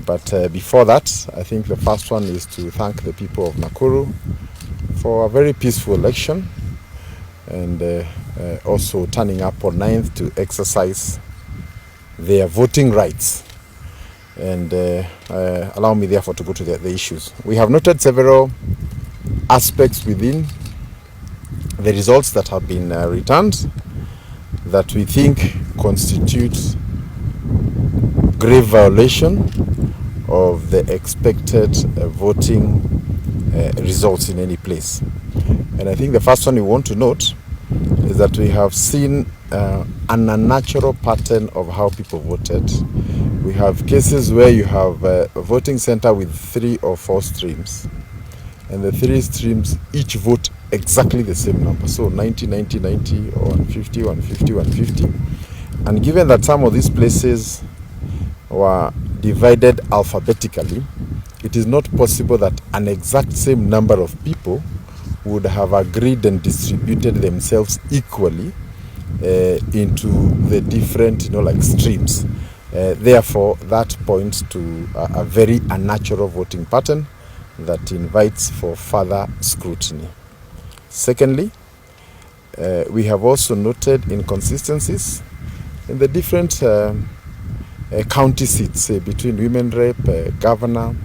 But before that, I think the first one is to thank the people of Nakuru for a very peaceful election, and also turning up on 9th to exercise their voting rights. And allow me therefore to go to the issues. We have noted several aspects within the results that have been returned that we think constitute grave violation of the expected voting results in any place. And I think the first one we want to note is that we have seen an unnatural pattern of how people voted. We have cases where you have a voting center with 3 or 4 streams, and the 3 streams each vote exactly the same number, so 90, 90, 90, or 150, 150, 150. And given that some of these places were divided alphabetically, it is not possible that an exact same number of people would have agreed and distributed themselves equally into the different, streams. Therefore, that points to a very unnatural voting pattern that invites for further scrutiny. Secondly, we have also noted inconsistencies in the different county seats between women rep, governor,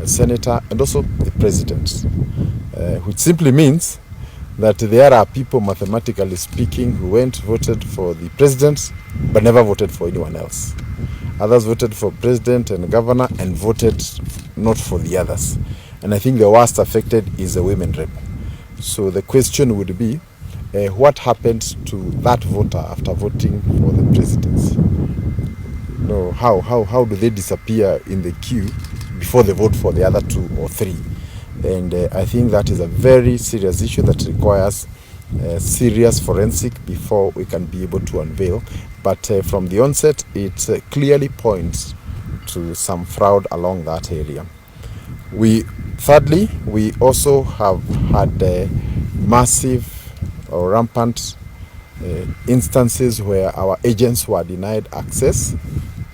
senator, and also the president, which simply means that there are people, mathematically speaking, who voted for the president but never voted for anyone else. Others voted for president and governor and voted not for the others. And I think the worst affected is the women rep. So the question would be, what happened to that voter after voting for the presidency? How do they disappear in the queue before they vote for the other 2 or 3? And I think that is a very serious issue that requires serious forensic before we can be able to unveil. But from the onset, it clearly points to some fraud along that area. Thirdly, we also have had massive or rampant instances where our agents were denied access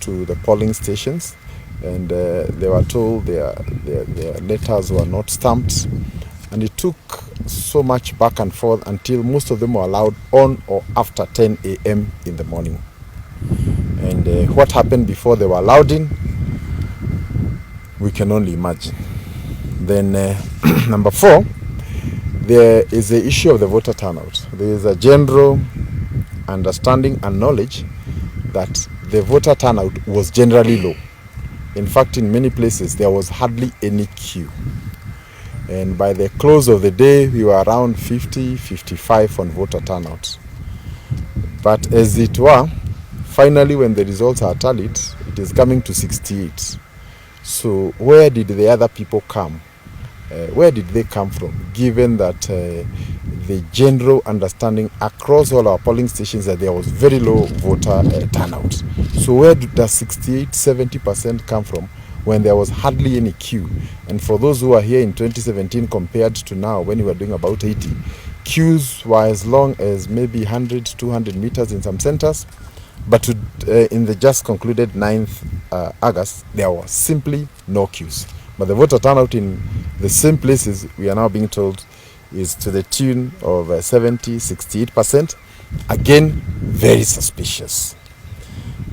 to the polling stations, and they were told their letters were not stamped, and it took so much back and forth until most of them were allowed on or after 10 a.m. in the morning. And what happened before they were allowed in, we can only imagine. Then number 4, there is the issue of the voter turnout. There is a general understanding and knowledge that the voter turnout was generally low. In fact, in many places, there was hardly any queue. And by the close of the day, we were around 50, 55 on voter turnout. But as it were, finally, when the results are tallied, it is coming to 68. So where did the other people come? Where did they come from, given that the general understanding across all our polling stations that there was very low voter turnout? So where does 68, 70% come from when there was hardly any queue? And for those who are here in 2017 compared to now, when we were doing about 80, queues were as long as maybe 100, 200 meters in some centers. But in the just concluded 9th August, there was simply no queues. But the voter turnout in the same places, we are now being told, is to the tune of 70, 68%. Again, very suspicious.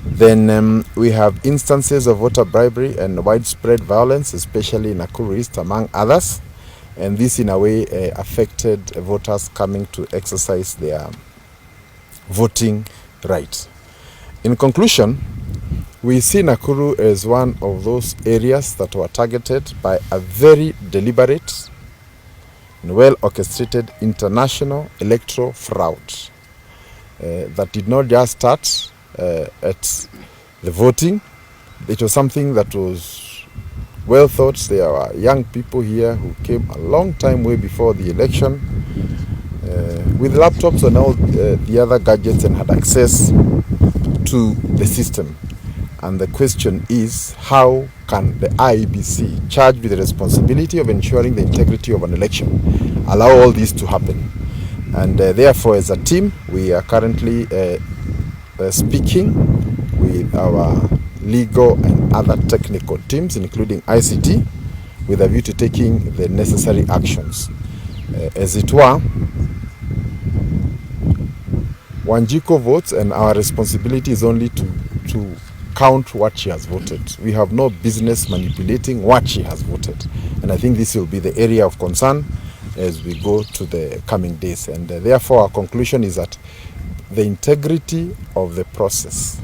Then we have instances of voter bribery and widespread violence, especially in Nakuru East, among others. And this, in a way, affected voters coming to exercise their voting right. In conclusion, we see Nakuru as one of those areas that were targeted by a very deliberate and well-orchestrated international electoral fraud that did not just start at the voting. It was something that was well thought. There were young people here who came a long time way before the election with laptops and all the other gadgets and had access to the system. And the question is, how can the IEBC, charged with the responsibility of ensuring the integrity of an election, allow all this to happen? And therefore, as a team, we are currently speaking with our legal and other technical teams, including ICT, with a view to taking the necessary actions. As it were, Wanjiku votes, and our responsibility is only to count what she has voted. We have no business manipulating what she has voted. And I think this will be the area of concern as we go to the coming days. And therefore, our conclusion is that the integrity of the process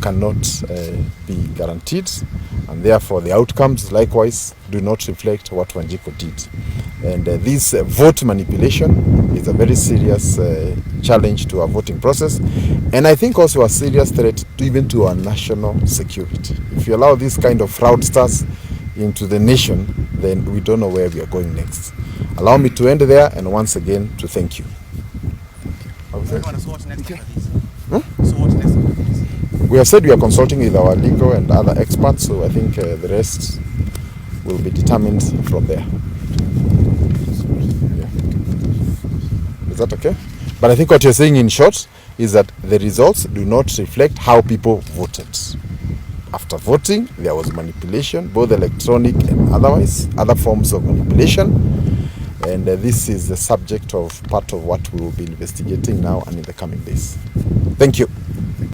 cannot be guaranteed, and therefore the outcomes likewise do not reflect what Wanjiku did. And this vote manipulation is a very serious challenge to our voting process, and I think also a serious threat even to our national security. If you allow this kind of fraudsters into the nation, then we don't know where we are going next. Allow me to end there, and once again to thank you. We have said we are consulting with our legal and other experts, so I think the rest will be determined from there. Yeah. Is that okay? But I think what you're saying in short is that the results do not reflect how people voted. After voting, there was manipulation, both electronic and otherwise, other forms of manipulation. And this is the subject of part of what we will be investigating now and in the coming days. Thank you.